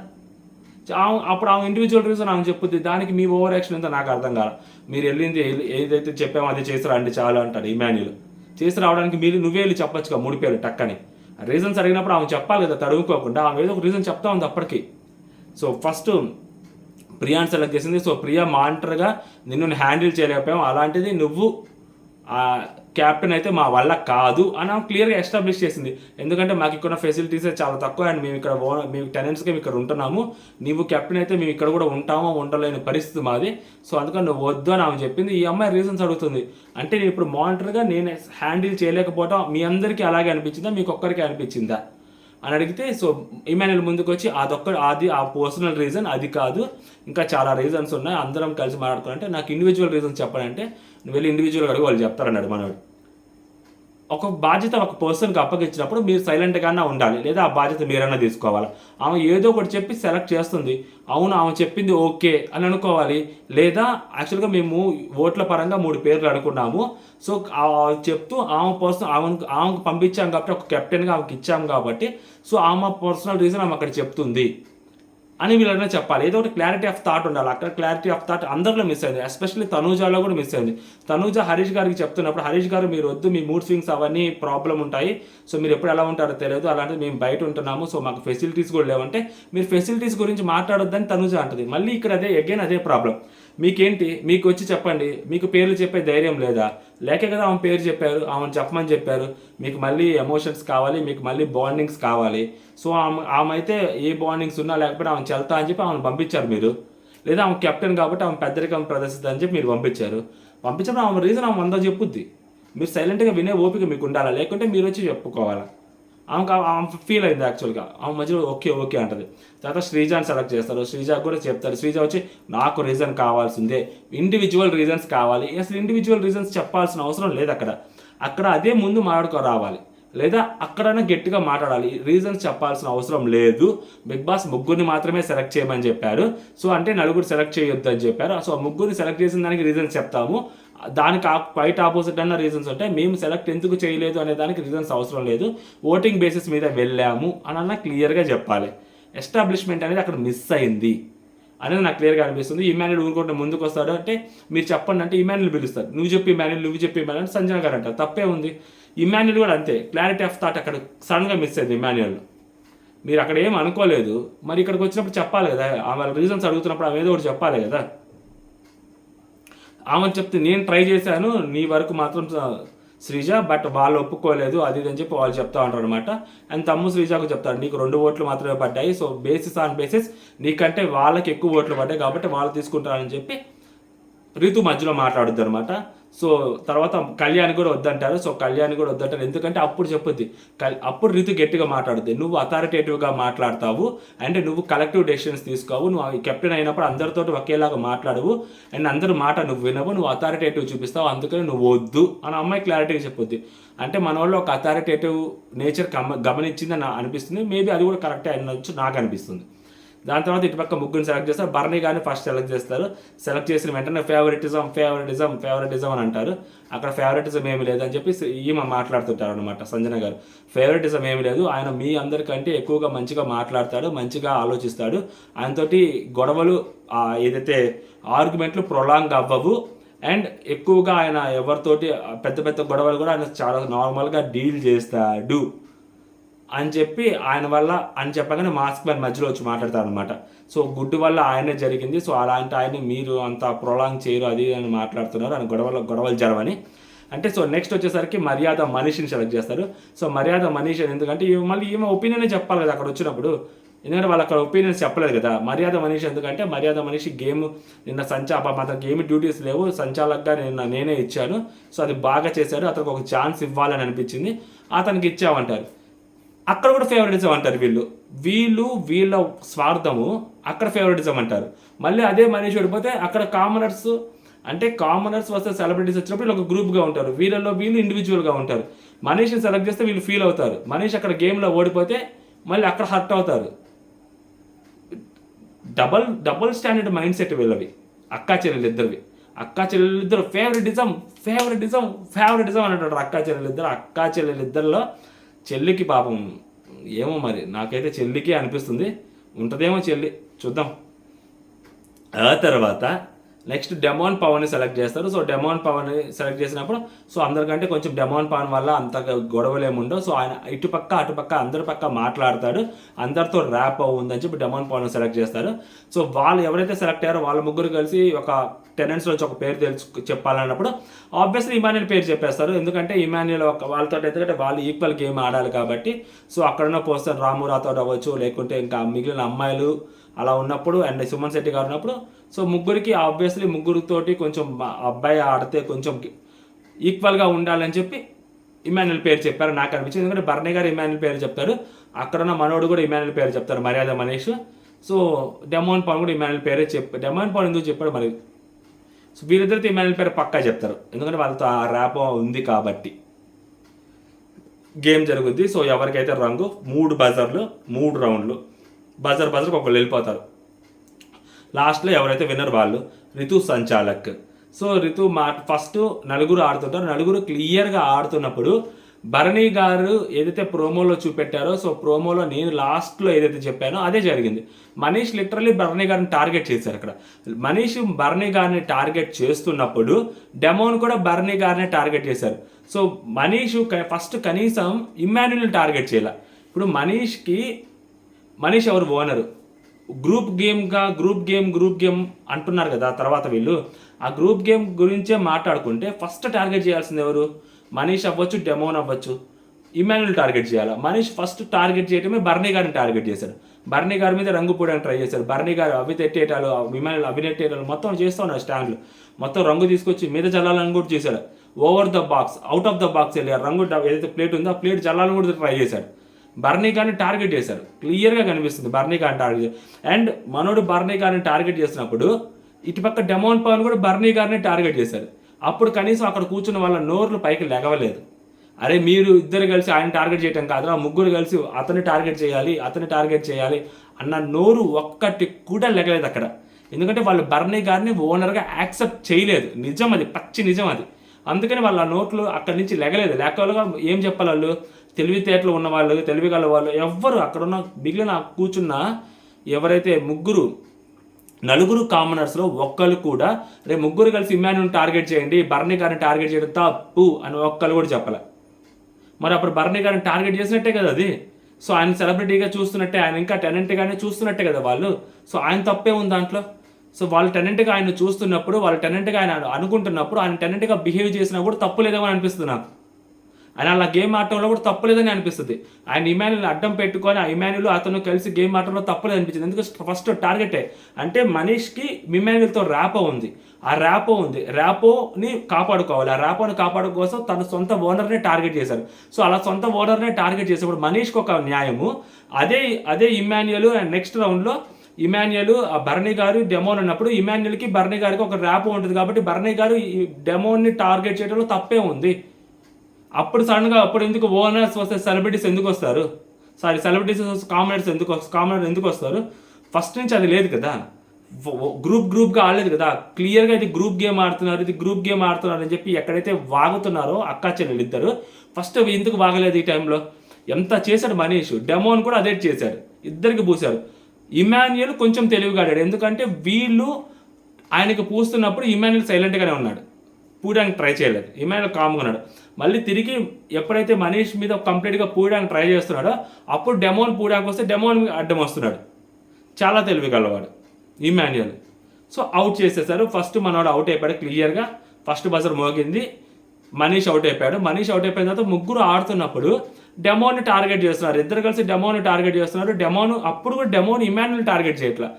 అప్పుడు ఆమె ఇండివిజువల్ రీజన్ ఆమె చెప్పుద్ది. దానికి మీ ఓవర్ యాక్షన్ ఎంతో నాకు అర్థం కాదు. మీరు వెళ్ళింది ఏదైతే చెప్పామో అది చేసి రండి చాలు అంటాడు ఇమాన్యుయల్. చేసి రావడానికి నువ్వే వెళ్ళి చెప్పొచ్చుగా 3 పేర్లు టక్కని. రీజన్స్ అడిగినప్పుడు ఆమె చెప్పాలి కదా తడుముకోకుండా. ఆమె ఏదో ఒక రీజన్ చెప్తా ఉంది అప్పటికి. సో ఫస్ట్ ప్రియాని సెలెక్ట్ చేసింది. సో ప్రియా మానిటర్గా నిన్ను హ్యాండిల్ చేయలేకపోయాం, అలాంటిది నువ్వు క్యాప్టెన్ అయితే మా వల్ల కాదు అని ఆమె క్లియర్గా ఎస్టాబ్లిష్ చేసింది. ఎందుకంటే మాకు ఇక్కడ ఫెసిలిటీసే చాలా తక్కువ అండ్ మేము ఇక్కడ మేము టెనెంట్స్గా ఇక్కడ ఉంటున్నాము, నీవు కెప్టెన్ అయితే మేము ఇక్కడ కూడా ఉంటామో ఉండలేని పరిస్థితి మాది, సో అందుకని నువ్వు వద్దు అని ఆమె చెప్పింది. ఈ అమ్మాయి రీజన్స్ అడుగుతుంది. అంటే నేను ఇప్పుడు మానిటర్గా నేను హ్యాండిల్ చేయలేకపోవడం మీ అందరికీ అలాగే అనిపించిందా, మీకు ఒక్కరికి అనిపించిందా అని అడిగితే, సో ఇమాన్యుయల్ ముందుకు వచ్చి అది ఆ పర్సనల్ రీజన్ అది కాదు, ఇంకా చాలా రీజన్స్ ఉన్నాయి, అందరం కలిసి మాట్లాడుకోవాలంటే నాకు ఇండివిజువల్ రీజన్స్ చెప్పాలంటే నువ్వు వెళ్ళి ఇండివిజువల్గా అడుగు, వాళ్ళు చెప్తారన్నాడు మనోడు. ఒక బాధ్యత ఒక పర్సన్కి అప్పగించినప్పుడు మీరు సైలెంట్గానే ఉండాలి, లేదా ఆ బాధ్యత మీరన్నా తీసుకోవాలి. ఆమె ఏదో ఒకటి చెప్పి సెలెక్ట్ చేస్తుంది, అవును ఆమె చెప్పింది ఓకే అని అనుకోవాలి. లేదా యాక్చువల్గా మేము ఓట్ల పరంగా 3 పేర్లు అనుకున్నాము, సో చెప్తూ ఆమెకు పంపించాం కాబట్టి ఒక కెప్టెన్గా ఆమెకి ఇచ్చాము కాబట్టి సో ఆమె పర్సనల్ రీజన్ ఆమె అక్కడ చెప్తుంది. అని వీళ్ళన్నా చెప్పాలి. ఏదో ఒకటి క్లారిటీ ఆఫ్ థాట్ ఉండాలి. అక్కడ క్లారిటీ ఆఫ్ థాట్ అందరిలో మిస్ అయింది. ఎస్పెషల్లీ తనూజాలో కూడా మిస్ అయింది. తనూజ హరీష్ గారికి చెప్తున్నప్పుడు, హరీష్ గారు మీరు వద్దు, మీ మూడ్ స్వింగ్స్ అవన్నీ ప్రాబ్లం ఉంటాయి, సో మీరు ఎప్పుడు ఎలా ఉంటారో తెలియదు, అలాంటిది మేము బయట ఉంటున్నాము, సో మాకు ఫెసిలిటీస్ కూడా లేవంటే మీరు ఫెసిలిటీస్ గురించి మాట్లాడొద్దని తనూజ అంటది. మళ్ళీ ఇక్కడ అదే ప్రాబ్లం. మీకేంటి, మీకు వచ్చి చెప్పండి, మీకు పేర్లు చెప్పే ధైర్యం లేదా? లేకే కదా ఆమె పేరు చెప్పారు, ఆమెను చెప్పమని చెప్పారు. మీకు మళ్ళీ ఎమోషన్స్ కావాలి, మీకు మళ్ళీ బాండింగ్స్ కావాలి. సో ఆమె అయితే ఏ బాండింగ్స్ ఉన్నా లేకపోతే ఆమె చెల్తా అని చెప్పి ఆమెను పంపించారు మీరు. లేదా ఆమె కెప్టెన్ కాబట్టి ఆమె పెద్దరికం ప్రదర్శిస్తుంది అని చెప్పి మీరు పంపించినప్పుడు ఆమె రీజన్ ఆమె అంతా చెప్పుద్ది. మీరు సైలెంట్గా వినే ఓపిక మీకు ఉండాలా, లేకుంటే మీరు వచ్చి చెప్పుకోవాలా. ఆమె ఫీల్ అయింది యాక్చువల్గా. ఆమె మధ్యలో ఓకే అంటది. తర్వాత శ్రీజాని సెలెక్ట్ చేస్తారు. శ్రీజాకి కూడా చెప్తారు. శ్రీజ వచ్చి నాకు రీజన్ కావాల్సిందే, ఇండివిజువల్ రీజన్స్ కావాలి. అసలు ఇండివిజువల్ రీజన్స్ చెప్పాల్సిన అవసరం లేదు. అక్కడ అదే ముందు మాట్లాడుకో రావాలి, లేదా అక్కడైనా గట్టిగా మాట్లాడాలి. రీజన్స్ చెప్పాల్సిన అవసరం లేదు. బిగ్ బాస్ ముగ్గురిని మాత్రమే సెలెక్ట్ చేయమని చెప్పారు. సో అంటే నలుగురు సెలెక్ట్ చేయొద్దు అని చెప్పారు. సో ముగ్గురిని సెలెక్ట్ చేసిన దానికి రీజన్స్ చెప్తాము, దానికి క్వైట్ ఆపోజిట్ అన్న రీజన్స్ ఉంటాయి. మేము సెలెక్ట్ ఎందుకు చేయలేదు అనే దానికి రీజన్స్ అవసరం లేదు, ఓటింగ్ బేసిస్ మీద వెళ్ళాము అని క్లియర్గా చెప్పాలి. ఎస్టాబ్లిష్మెంట్ అనేది అక్కడ మిస్ అయింది అనేది నాకు క్లియర్గా అనిపిస్తుంది. ఇమాన్యుల్ ఊరుకుంటే ముందుకు వస్తాడు అంటే మీరు చెప్పండి అంటే ఇమాన్యుల్ పిలుస్తారు. నువ్వు చెప్పి ఇమాన్యుల్ అంటే సంజన గారు అంటారు. తప్పే ఉంది. ఇమాన్యుల్ కూడా అంతే, క్లారిటీ ఆఫ్ థాట్ అక్కడ సడన్గా మిస్ అయింది ఇమాన్యుల్. మీరు అక్కడ ఏం అనుకోలేదు, మరి ఇక్కడికి వచ్చినప్పుడు చెప్పాలి కదా. వాళ్ళ రీజన్స్ అడుగుతున్నప్పుడు ఆమె ఏదో ఒకటి చెప్పాలి కదా. ఆమె చెప్తే నేను ట్రై చేశాను, నీ వరకు మాత్రం శ్రీజ, బట్ వాళ్ళు ఒప్పుకోలేదు అది అని చెప్పి వాళ్ళు చెప్తా ఉంటారు అనమాట. అండ్ తమ్ము శ్రీజకు చెప్తాడు, నీకు 2 ఓట్లు మాత్రమే పడ్డాయి, సో బేసిస్ నీకంటే వాళ్ళకి ఎక్కువ ఓట్లు పడ్డాయి కాబట్టి వాళ్ళు తీసుకుంటారని చెప్పి రితు మధ్యలో మాట్లాడుద్ది అనమాట. సో తర్వాత కళ్యాణ్ కూడా వద్దంటారు. ఎందుకంటే అప్పుడు చెప్పుద్ది, అప్పుడు రితు గట్టిగా మాట్లాడుద్ది, నువ్వు అథారిటేటివ్గా మాట్లాడతావు, అంటే నువ్వు కలెక్టివ్ డెసిషన్స్ తీసుకోవు, నువ్వు కెప్టెన్ అయినప్పుడు అందరితో ఒకేలాగా మాట్లాడవు, అండ్ అందరి మాట నువ్వు వినవు, నువ్వు అథారిటేటివ్ చూపిస్తావు, అందుకని నువ్వు వద్దు అని అమ్మాయి క్లారిటీగా చెప్పుద్ది. అంటే మన వాళ్ళు ఒక అథారిటేటివ్ నేచర్ గమనించిందని అనిపిస్తుంది. మేబీ అది కూడా కరెక్టే అనొచ్చు నాకు అనిపిస్తుంది. దాని తర్వాత ఇటుపక్క ముగ్గురిని సెలెక్ట్ చేస్తారు. బర్నీ గారిని ఫస్ట్ సెలెక్ట్ చేస్తారు. సెలెక్ట్ చేసిన వెంటనే ఫేవరెటిజం అని అంటారు. అక్కడ ఫేవరెటిజం ఏమి లేదని చెప్పి ఈమె మాట్లాడుతుంటారు అనమాట సంజన గారు. ఫేవరెటిజం ఏమి లేదు, ఆయన మీ అందరికంటే ఎక్కువగా మంచిగా మాట్లాడతాడు, మంచిగా ఆలోచిస్తాడు, ఆయనతోటి గొడవలు ఏదైతే ఆర్గ్యుమెంట్లు ప్రొలాంగ్ అవ్వవు, అండ్ ఎక్కువగా ఆయన ఎవరితోటి పెద్ద గొడవలు కూడా ఆయన చాలా నార్మల్గా డీల్ చేస్తాడు అని చెప్పి ఆయన వల్ల అని చెప్పగానే మాస్క్ మ్యాన్ మధ్యలో వచ్చి మాట్లాడతారు అనమాట. సో గుడ్డు వల్ల ఆయనే జరిగింది, సో అలాంటి ఆయన్ని మీరు అంత ప్రొలాంగ్ చేయరు అది అని మాట్లాడుతున్నారు, అని గొడవలు జరవని అంటే. సో నెక్స్ట్ వచ్చేసరికి మర్యాద మనీష్ని సెలెక్ట్ చేస్తారు. సో మర్యాద మనీష్ ఎందుకంటే మళ్ళీ ఈమె ఒపీనియన్ చెప్పాలి కదా అక్కడ వచ్చినప్పుడు, ఎందుకంటే వాళ్ళు అక్కడ ఒపీనియన్స్ చెప్పలేదు కదా. మర్యాద మనీష్ ఎందుకంటే మర్యాద మనీష్ గేమ్ నిన్న అతనికి ఏమి డ్యూటీస్ లేవు, సంచాలకుగా నేనే ఇచ్చాను, సో అది బాగా చేశాడు, అతనికి ఒక ఛాన్స్ ఇవ్వాలని అనిపించింది, అతనికి ఇచ్చామంటారు. అక్కడ కూడా ఫేవరెటిజం అంటారు వీళ్ళ స్వార్థము, అక్కడ ఫేవరెటిజం అంటారు. మళ్ళీ అదే మనీష్ ఓడిపోతే అక్కడ కామనర్స్ వస్తే సెలబ్రిటీస్ వచ్చినప్పుడు వీళ్ళు ఒక గ్రూప్గా ఉంటారు, వీళ్ళు ఇండివిజువల్గా ఉంటారు. మనీష్ని సెలెక్ట్ చేస్తే వీళ్ళు ఫీల్ అవుతారు. మనీష్ అక్కడ గేమ్లో ఓడిపోతే మళ్ళీ అక్కడ హర్ట్ అవుతారు. డబల్ స్టాండర్డ్ మైండ్ సెట్ వీళ్ళవి, అక్కా చెల్లెలిద్దరు ఫేవరెటిజం అని అంటారు. అక్కా చెల్లెలిద్దరిలో చెల్లికి పాపం ఏమో మరి, నాకైతే చెల్లికి అనిపిస్తుంది, ఉంటుందేమో చెల్లి, చూద్దాం. ఆ తర్వాత నెక్స్ట్ డెమాన్ పవన్ని సెలెక్ట్ చేస్తారు. సో డెమాన్ పవన్ని సెలెక్ట్ చేసినప్పుడు సో అందరికంటే కొంచెం డెమాన్ పవన్ వల్ల అంత గొడవలు ఏముండవు. సో ఆయన అటుపక్క అందరి పక్క మాట్లాడతాడు, అందరితో ర్యాప్ ఉందని చెప్పి డెమాన్ పవన్ సెలెక్ట్ చేస్తారు. సో వాళ్ళు ఎవరైతే సెలెక్ట్ అయ్యారో వాళ్ళ ముగ్గురు కలిసి ఒక టెనెంట్స్లో వచ్చి ఒక పేరు చెప్పాలన్నప్పుడు ఆబ్వియస్లీ ఇమాన్యుల్ పేరు చెప్పేస్తారు. ఎందుకంటే ఇమాన్యుల్ వాళ్ళతో ఎందుకంటే వాళ్ళు ఈక్వల్ గేమ్ ఆడాలి కాబట్టి. సో అక్కడున్న పర్సన్ రాము రాథోడ్ అవ్వచ్చు, లేకుంటే ఇంకా మిగిలిన అమ్మాయిలు అలా ఉన్నప్పుడు, అండ్ సుమన్ శెట్టి గారు ఉన్నప్పుడు, సో ముగ్గురికి ఆబ్వియస్లీ ముగ్గురితోటి కొంచెం అబ్బాయి ఆడితే కొంచెం ఈక్వల్గా ఉండాలని చెప్పి ఇమాన్యుల్ పేరు చెప్పారు నాకు అనిపించింది. ఎందుకంటే బర్నీ గారు ఇమాన్యుల్ పేరు చెప్తారు, అక్కడున్న మనోడు కూడా ఇమాన్యుల్ పేరు చెప్తారు, మర్యాద మనీష్. సో డెమాన్ పవన్ కూడా ఇమాన్యుల్ పేరే డెమాన్ పవన్ ఎందుకు చెప్పాడు మరి, సో వీరిద్దరితో ఇమాన్యుల్ పేరు పక్కా చెప్తారు, ఎందుకంటే వాళ్ళతో ఆ ర్యాప్ ఉంది కాబట్టి. గేమ్ జరుగుద్ది. సో ఎవరికైతే రంగు 3 బజర్లు 3 రౌండ్లు, బజర్కి ఒకళ్ళు వెళ్ళిపోతారు. లాస్ట్లో ఎవరైతే విన్నర్ వాళ్ళు రితు సంచాలక్. సో రితు ఫస్ట్ నలుగురు ఆడుతుంటారు. నలుగురు క్లియర్గా ఆడుతున్నప్పుడు భరణి గారు ఏదైతే ప్రోమోలో చూపెట్టారో, సో ప్రోమోలో నేను లాస్ట్లో ఏదైతే చెప్పానో అదే జరిగింది. మనీష్ లిటరల్లీ భరణి గారిని టార్గెట్ చేశారు అక్కడ. మనీష్ భరణి గారిని టార్గెట్ చేస్తున్నప్పుడు డెమోన్ కూడా భరణి గారిని టార్గెట్ చేశారు. సో మనీష్ ఫస్ట్ కనీసం ఇమ్మాన్యుల్ని టార్గెట్ చేయాల. ఇప్పుడు మనీష్ ఎవరు ఓనరు, గ్రూప్ గేమ్ అంటున్నారు కదా తర్వాత వీళ్ళు. ఆ గ్రూప్ గేమ్ గురించే మాట్లాడుకుంటే ఫస్ట్ టార్గెట్ చేయాల్సింది ఎవరు? మనీష్ అవ్వచ్చు, డెమోన్ అవ్వచ్చు, ఇమాన్యుల్ టార్గెట్ చేయాలి. మనీష్ ఫస్ట్ టార్గెట్ చేయడమే భరణి గారిని టార్గెట్ చేశారు. భరణి గారి మీద రంగు పూయడానికి ట్రై చేశారు. భరణి గారు అవి తెట్టేటాలు, ఇమాన్యుల్ అవినెట్టేటాలు మొత్తం చేస్తూ ఉన్నారు. స్టాండ్లు మొత్తం రంగు తీసుకొచ్చి మీద చల్లాలని కూడా చేశారు. Over the box, out of the box వెళ్ళి రంగు ఏదైతే ప్లేట్ ఉందో ఆ ప్లేట్ చల్లాలని కూడా ట్రై చేశారు. భరణి గారిని టార్గెట్ చేశారు. క్లియర్గా కనిపిస్తుంది భరణి గారిని టార్గెట్. అండ్ మనోడు భరణి గారిని టార్గెట్ చేసినప్పుడు ఇటుపక్క డెమోన్ పవన్ కూడా భరణి గారిని టార్గెట్ చేశారు. అప్పుడు కనీసం అక్కడ కూర్చున్న వాళ్ళ నోర్లు పైకి లెగవలేదు. అరే మీరు ఇద్దరు కలిసి ఆయన టార్గెట్ చేయటం కాదు, ఆ ముగ్గురు కలిసి అతన్ని టార్గెట్ చేయాలి అన్న నోరు ఒక్కటి కూడా లెగలేదు అక్కడ. ఎందుకంటే వాళ్ళు భరణి గారిని ఓనర్గా యాక్సెప్ట్ చేయలేదు. నిజం అది, పచ్చి నిజం అది. అందుకని వాళ్ళ నోట్లు అక్కడి నుంచి లెగలేదు. లేకపోగా ఏం చెప్పాలి వాళ్ళు? తెలివితేటలు ఉన్నవాళ్ళు, తెలివి గల వాళ్ళు ఎవ్వరు అక్కడ ఉన్న మిగిలిన కూర్చున్న ఎవరైతే నలుగురు కామనర్స్లో ఒక్కరు కూడా రేపు ముగ్గురు కలిసి ఇమ్మాన్యుల్ని టార్గెట్ చేయండి, భరణి గారిని టార్గెట్ చేయడం తప్పు అని ఒక్కరు కూడా చెప్పలే. మరి అప్పుడు భరణి గారిని టార్గెట్ చేసినట్టే కదా అది. సో ఆయన సెలబ్రిటీగా చూస్తున్నట్టే, ఆయన ఇంకా టెనెంట్గానే చూస్తున్నట్టే కదా వాళ్ళు. సో ఆయన తప్పే ఉంది దాంట్లో. సో వాళ్ళు టెనెంట్గా ఆయన చూస్తున్నప్పుడు, వాళ్ళు టెనెంట్గా ఆయన అనుకుంటున్నప్పుడు ఆయన టెనెంట్గా బిహేవ్ చేసినా కూడా తప్పు లేదేమో అనిపిస్తుంది నాకు. ఆయన అలా గేమ్ ఆడటంలో కూడా తప్పలేదని అనిపిస్తుంది. ఆయన ఇమాన్యుల్ అడ్డం పెట్టుకొని ఆ ఇమాన్యుల్ అతను కలిసి గేమ్ ఆడటంలో తప్పలేదు అనిపించింది. ఎందుకంటే ఫస్ట్ టార్గెటే అంటే మనీష్కి ఇమాన్యుల్తో ర్యాపో ఉంది. ఆ ర్యాపోని కాపాడుకోవాలి. ఆ ర్యాపోని కాపాడు కోసం తన సొంత ఓనర్నే టార్గెట్ చేశారు. సో అలా సొంత ఓనర్నే టార్గెట్ చేసేప్పుడు మనీష్కి ఒక న్యాయము. అదే ఇమాన్యుల్ నెక్స్ట్ రౌండ్లో ఇమాన్యుల్ భరణి గారు డెమోన్ ఉన్నప్పుడు ఇమాన్యుల్కి భరణి గారికి ఒక ర్యాపో ఉంటుంది. కాబట్టి భరణి గారు ఈ డెమోన్ని టార్గెట్ చేయడంలో తప్పే ఉంది. అప్పుడు సడన్గా అప్పుడు ఎందుకు ఓనర్స్ వస్తే సెలబ్రిటీస్ ఎందుకు వస్తారు? సెలబ్రిటీస్ కామనర్స్ ఎందుకు వస్తారు? ఫస్ట్ నుంచి అది లేదు కదా. గ్రూప్గా ఆడలేదు కదా. క్లియర్గా ఇది గ్రూప్ గేమ్ ఆడుతున్నారు అని చెప్పి ఎక్కడైతే వాగుతున్నారో అక్కా చెల్లెలు ఇద్దరు, ఫస్ట్ ఎందుకు వాగలేదు ఈ టైంలో? ఎంత చేశాడు మనీష్, డెమోన్ కూడా అదే చేశాడు, ఇద్దరికి పూశారు. ఇమాన్యుల్ కొంచెం తెలివిగా ఆడాడు. ఎందుకంటే వీళ్ళు ఆయనకి పూస్తున్నప్పుడు ఇమాన్యుల్ సైలెంట్గానే ఉన్నాడు, పూయడానికి ట్రై చేయలేదు. ఇమాన్యుల్ కామ్గా ఉన్నాడు. మళ్ళీ తిరిగి ఎప్పుడైతే మనీష్ మీద కంప్లీట్గా పూయడానికి ట్రై చేస్తున్నాడో అప్పుడు డెమోన్ పూయడానికి వస్తే డెమోన్ అడ్డం వస్తున్నాడు. చాలా తెలివి గలవాడు ఇమాన్యుల్. సో అవుట్ చేసేసారు. ఫస్ట్ మనవాడు అవుట్ అయిపోయాడు క్లియర్గా. ఫస్ట్ బజర్ మోగింది, మనీష్ అవుట్ అయిపోయాడు. మనీష్ అవుట్ అయిపోయిన తర్వాత ముగ్గురు ఆడుతున్నప్పుడు డెమోని టార్గెట్ చేస్తున్నారు. ఇద్దరు కలిసి డెమోని టార్గెట్ చేస్తున్నారు. అప్పుడు కూడా డెమోని ఇమాన్యుల్ టార్గెట్ చేయట్లా.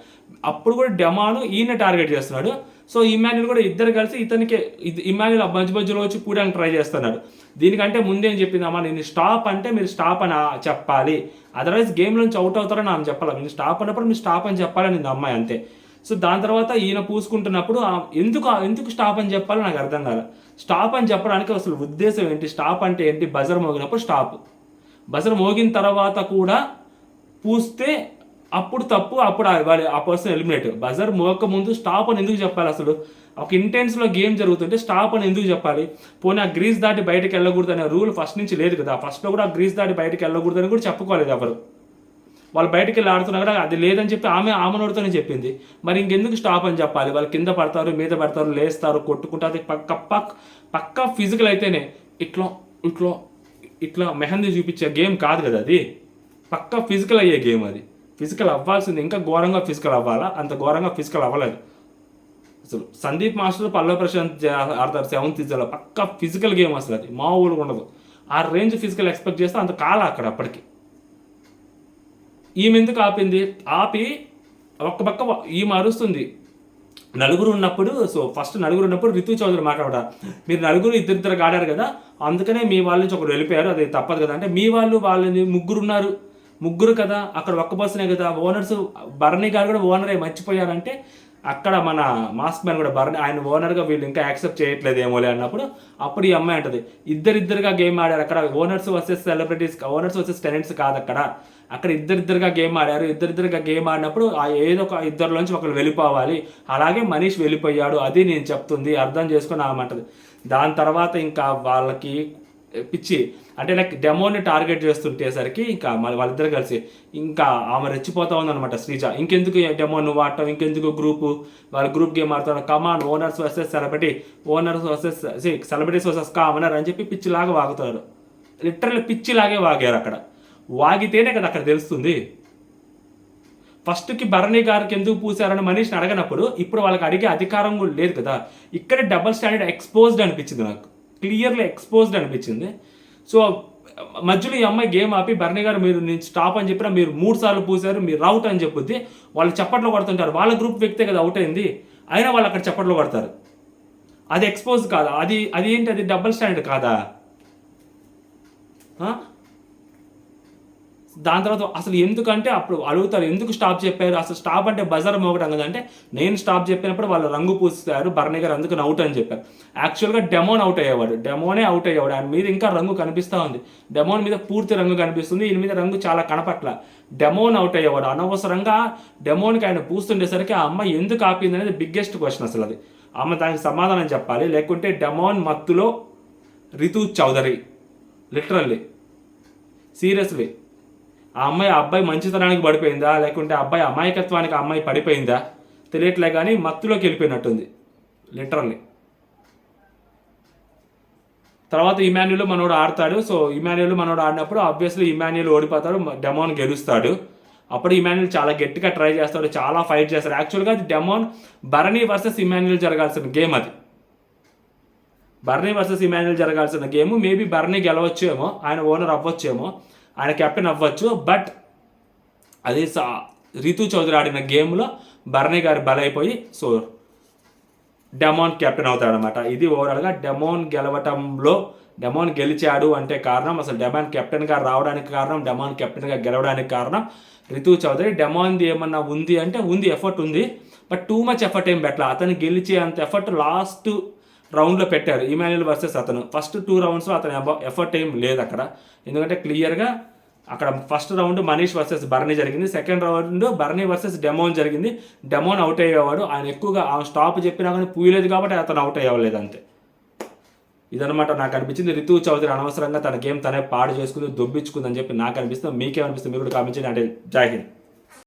అప్పుడు కూడా డెమాను ఈయన టార్గెట్ చేస్తున్నాడు. సో ఇమాన్యుల్ కూడా ఇద్దరు కలిసి ఇమాన్యుల్ మధ్యలో వచ్చి పూయడానికి ట్రై చేస్తున్నాడు. దీనికంటే ముందేం చెప్పిందమ్మా, నేను స్టాప్ అంటే మీరు స్టాప్ అని చెప్పాలి, అదర్వైజ్ గేమ్ నుంచి అవుట్ అవుతారని ఆమె చెప్పాలి. మీరు స్టాప్ అన్నప్పుడు మీరు స్టాప్ అని చెప్పాలని అమ్మాయి అంతే. సో దాని తర్వాత ఈయన పూసుకుంటున్నప్పుడు ఎందుకు స్టాప్ అని చెప్పాలో నాకు అర్థం కాదు. స్టాప్ అని చెప్పడానికి అసలు ఉద్దేశం ఏంటి? స్టాప్ అంటే ఏంటి? బజర్ మోగినప్పుడు స్టాప్, బజర్ మోగిన తర్వాత కూడా పూస్తే అప్పుడు తప్పు, అప్పుడు ఆ పర్సన్ ఎలిమినేట్. బజర్ మోక ముందు స్టాప్ అని ఎందుకు చెప్పాలి? అసలు ఒక ఇంటెన్స్లో గేమ్ జరుగుతుంటే స్టాప్ అని ఎందుకు చెప్పాలి? పోనీ ఆ గ్రీజ్ దాటి బయటకు వెళ్ళకూడదు అనే రూల్ ఫస్ట్ నుంచి లేదు కదా. ఫస్ట్లో కూడా ఆ గ్రీజ్ దాటి బయటకు వెళ్ళకూడదు అని కూడా చెప్పుకోలేదు ఎవరు. వాళ్ళు బయటకు వెళ్ళి ఆడుతున్నా కూడా అది లేదని చెప్పి ఆమె నోటితోనే చెప్పింది. మరి ఇంకెందుకు స్టాప్ అని చెప్పాలి? వాళ్ళు కింద పడతారు, మీద పడతారు, లేస్తారు, కొట్టుకుంటారు. అది పక్కా ఫిజికల్ అయితేనే. ఇట్లా మెహందీ చూపించే గేమ్ కాదు కదా అది. పక్కా ఫిజికల్ అయ్యే గేమ్ అది. ఫిజికల్ అవ్వాల్సింది, ఇంకా ఘోరంగా ఫిజికల్ అవ్వాలా? అంత ఘోరంగా ఫిజికల్ అవ్వలేదు అసలు. సందీప్ మాస్టర్, పల్లవ ప్రశాంత్ ఆడతారు 7th సీజన్లో. పక్కా ఫిజికల్ గేమ్ అసలు అది, మామూలుగా ఉండదు. ఆ రేంజ్ ఫిజికల్ ఎక్స్పెక్ట్ చేస్తే అంత కాల అక్కడ అప్పటికి. ఈమె ఎందుకు ఆపి ఒక్క పక్క ఈమె అరుస్తుంది. నలుగురు ఉన్నప్పుడు రితు చౌదరి మాట్లాడారు, మీరు నలుగురు ఇద్దరు ఆడారు కదా, అందుకనే మీ వాళ్ళ నుంచి ఒకరు వెళ్ళిపోయారు, అది తప్పదు కదా. అంటే మీ వాళ్ళని ముగ్గురు కదా, అక్కడ ఒక్క పర్సనే కదా. ఓనర్స్ భరణి గారు కూడా ఓనరే మర్చిపోయారంటే అక్కడ మన మాస్క్ మ్యాన్ కూడా ఆయన ఓనర్గా వీళ్ళు ఇంకా యాక్సెప్ట్ చేయట్లేదేమోలే అన్నప్పుడు అప్పుడు ఈ అమ్మాయి అంటది, ఇద్దరిద్దరుగా గేమ్ ఆడారు అక్కడ. Owners versus celebrities, owners versus tenants కాదు అక్కడ ఇద్దరిద్దరుగా గేమ్ ఆడారు. ఇద్దరిద్దరుగా గేమ్ ఆడినప్పుడు ఏదో ఒక ఇద్దరిలోంచి ఒకరు వెళ్ళిపోవాలి. అలాగే మనీష్ వెళ్ళిపోయాడు, అది నేను చెప్తుంది, అర్థం చేసుకొని ఆమంటది. దాని తర్వాత ఇంకా వాళ్ళకి పిచ్చి అంటే లైక్ డెమోని టార్గెట్ చేస్తుంటేసరికి ఇంకా మళ్ళీ వాళ్ళిద్దరు కలిసి ఇంకా ఆమె రెచ్చిపోతా ఉందన్నమాట శ్రీజ. ఇంకెందుకు డెమో నువ్వు ఆడటం, ఇంకెందుకు వాళ్ళ గ్రూప్ గేమ్ ఆడుతారు, common owners versus celebrity, owners versus celebrities versus commoner అని చెప్పి పిచ్చిలాగా వాగుతారు. లిటరల్లీ పిచ్చిలాగే వాగారు. అక్కడ వాగితేనే కదా అక్కడ తెలుస్తుంది. ఫస్ట్కి భరణి గారికి ఎందుకు పూసారని మనీష్ని అడగనప్పుడు ఇప్పుడు వాళ్ళకి అడిగే అధికారం కూడా లేదు కదా. ఇక్కడే డబల్ స్టాండర్డ్ ఎక్స్పోజ్డ్ అనిపించింది నాకు, క్లియర్లీ ఎక్స్పోజ్డ్ అనిపించింది. సో మధ్యలో ఈ అమ్మాయి గేమ్ ఆపి భరణి గారు మీరు నేను స్టాప్ అని చెప్పినా మీరు 3 సార్లు పూసారు, మీరు అవుట్ అని చెప్పుద్ది. వాళ్ళు చప్పట్లో కొడుతుంటారు, వాళ్ళ గ్రూప్ వ్యక్తే కదా అవుట్ అయింది, అయినా వాళ్ళు అక్కడ చప్పట్లో కొడతారు. అది ఎక్స్పోజ్ కాదా? అది ఏంటి, అది డబల్ స్టాండర్డ్ కాదా? దాని తర్వాత అసలు ఎందుకంటే అప్పుడు అడుగుతారు ఎందుకు స్టాప్ చెప్పారు, అసలు స్టాప్ అంటే బజార్ మోగడం కదంటే నేను స్టాప్ చెప్పినప్పుడు వాళ్ళు రంగు పూస్తారు భరణి గారు అందుకు అవుట్ అని చెప్పారు. యాక్చువల్గా డెమోన్ అవుట్ అయ్యేవాడు, డెమోనే అవుట్ అయ్యేవాడు. ఆయన మీద ఇంకా రంగు కనిపిస్తూ ఉంది, డెమోన్ మీద పూర్తి రంగు కనిపిస్తుంది, ఈయన మీద రంగు చాలా కనపట్ల. Demon out అయ్యేవాడు. అనవసరంగా డెమోన్కి ఆయన పూస్తుండేసరికి ఆ అమ్మాయి ఎందుకు ఆపింది అనేది బిగ్గెస్ట్ క్వశ్చన్. అసలు అది ఆమె దానికి సమాధానం చెప్పాలి, లేకుంటే డెమోన్ మత్తులో రితు చౌదరి లిటరల్లీ సీరియస్లీ ఆ అబ్బాయి మంచితనానికి పడిపోయిందా, లేకుంటే అబ్బాయి అమాయకత్వానికి ఆ అమ్మాయి పడిపోయిందా తెలియట్లే, కానీ మత్తులోకి వెళ్ళిపోయినట్టుంది లిటరల్లీ. తర్వాత ఇమాన్యుల్ మనోడు ఆడతాడు. సో ఇమాన్యుల్ మనోడు ఆడినప్పుడు ఆబ్వియస్లీ ఇమాన్యుల్ ఓడిపోతాడు, డెమోన్ గెలుస్తాడు. అప్పుడు ఇమాన్యుల్ చాలా గట్టిగా ట్రై చేస్తాడు, చాలా ఫైట్ చేస్తాడు. యాక్చువల్గా అది డెమోన్ భరణి వర్సెస్ ఇమాన్యుల్ జరగాల్సిన గేమ్, అది భరణి వర్సెస్ ఇమాన్యుల్ జరగాల్సిన గేమ్. మేబీ భరణి గెలవచ్చేమో, ఆయన ఓనర్ అవ్వచ్చేమో, ఆయన కెప్టెన్ అవ్వచ్చు. బట్ అది రితు చౌదరి ఆడిన గేమ్లో Bharani garu బలైపోయి so demon captain అవుతాడు అనమాట. ఇది ఓవరాల్గా డెమోన్ గెలవటంలో డెమోన్ గెలిచాడు అంటే కారణం, అసలు డెమోన్ కెప్టెన్గా రావడానికి కారణం, డెమోన్ కెప్టెన్గా గెలవడానికి కారణం రితు చౌదరి. డెమోన్ది ఏమన్నా ఉంది అంటే ఉంది, ఎఫర్ట్ ఉంది, బట్ టూ మచ్ ఎఫర్ట్ ఏం పెట్టాల. అతను గెలిచే అంత ఎఫర్ట్ లాస్ట్ రౌండ్లో పెట్టారు ఇమాన్యుల్ వర్సెస్ అతను. ఫస్ట్ 2 రౌండ్స్లో అతను ఎఫర్ట్ ఏం లేదు అక్కడ, ఎందుకంటే క్లియర్గా అక్కడ first round Manish versus Bharani జరిగింది, second round Bharani versus Demon జరిగింది. డెమోన్ అవుట్ అయ్యేవాడు, ఆయన ఎక్కువగా స్టాప్ చెప్పినా కానీ పూయలేదు కాబట్టి అతను అవుట్ అయ్యేవాలేదు అంతే. ఇదనమాట నాకు అనిపించింది. రితు చౌదరి అనవసరంగా తన గేమ్ తనే పాడు చేసుకుంది, దొబ్బించుకుందని చెప్పి నాకు అనిపిస్తుంది. మీకేమనిపిస్తుంది మీరు కూడా కామెంట్ చేయండి. అంటే జై హింద్.